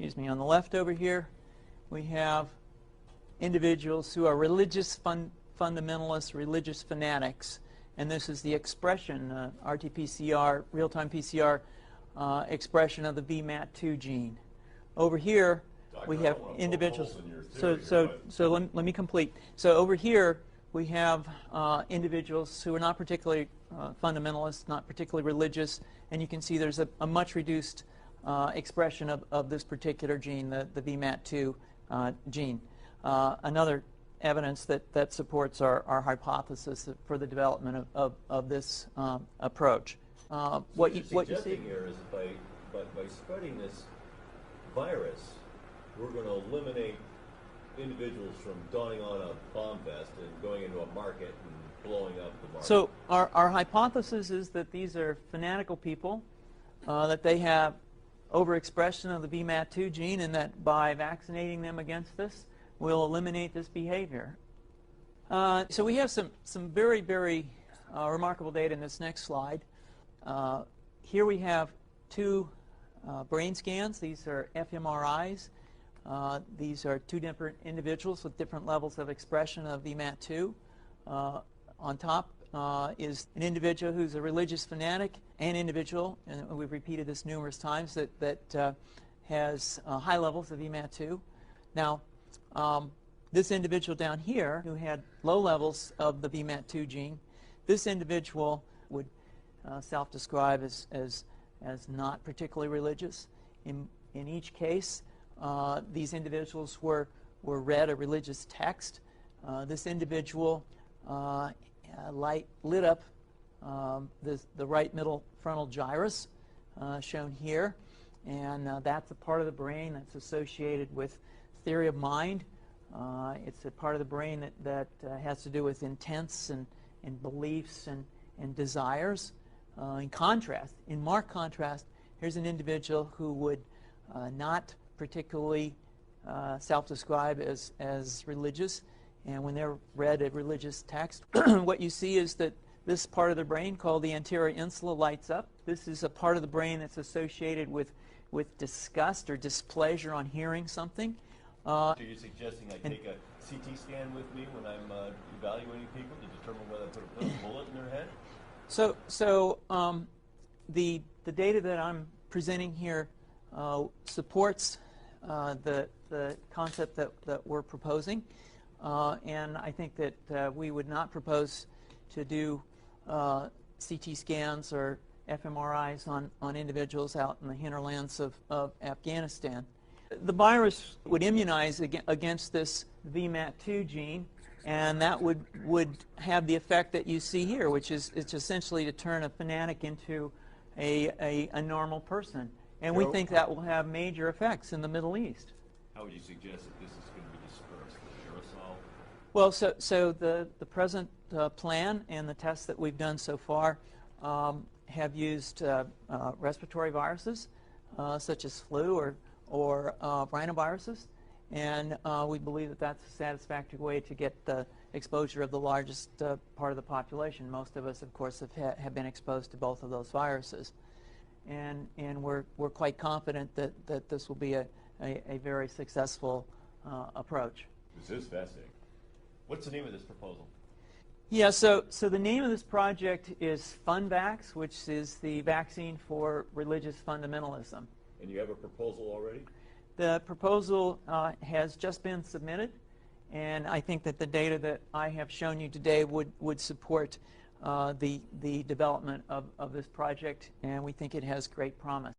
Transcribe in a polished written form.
excuse me, on the left over here, we have individuals who are religious fundamentalists, religious fanatics, and this is the expression, RT-PCR, real-time PCR expression of the VMAT2 gene. Over here, we have individuals. Let me complete. So over here, we have individuals who are not particularly fundamentalist, not particularly religious, and you can see there's a much reduced expression of this particular gene, the VMAT2 gene. Another evidence that supports our hypothesis for the development of this approach. What you see here is by spreading this virus, we're going to eliminate individuals from donning on a bomb vest and going into a market and blowing up the market. So our hypothesis is that these are fanatical people, that they have overexpression of the VMAT2 gene, and that by vaccinating them against this, we'll eliminate this behavior. So we have some very, very remarkable data in this next slide. Here we have two brain scans. These are fMRIs. These are two different individuals with different levels of expression of VMAT2. On top is an individual who's a religious fanatic, an individual, and we've repeated this numerous times, that has high levels of VMAT2. Now, this individual down here who had low levels of the VMAT2 gene, this individual would self-describe as not particularly religious. In each case, these individuals were read a religious text. This individual lit up the right middle frontal gyrus, shown here, and that's a part of the brain that's associated with theory of mind. It's a part of the brain that has to do with intents and beliefs and desires. In marked contrast, here's an individual who would not particularly self-describe as religious, and when they're read a religious text, what you see is that this part of the brain called the anterior insula lights up. This is a part of the brain that's associated with disgust or displeasure on hearing something. So you're suggesting I take a CT scan with me when I'm evaluating people to determine whether I put a bullet in their head? So the data that I'm presenting here supports the concept that we're proposing, and I think that we would not propose to do CT scans or fMRIs on individuals out in the hinterlands of Afghanistan. The virus would immunize against this VMAT2 gene, and that would have the effect that you see here, which is it's essentially to turn a fanatic into a normal person. And we think that will have major effects in the Middle East. How would you suggest that this is going to be dispersed? The aerosol? Well, so the present plan and the tests that we've done so far have used respiratory viruses, such as flu or rhinoviruses, and we believe that that's a satisfactory way to get the exposure of the largest part of the population. Most of us, of course, have been exposed to both of those viruses, and we're quite confident that this will be a very successful approach. This is fascinating. What's the name of this proposal? Yeah, so the name of this project is FunVax, which is the vaccine for religious fundamentalism. And you have a proposal already? The proposal has just been submitted, and I think that the data that I have shown you today would support the development of this project, and we think it has great promise.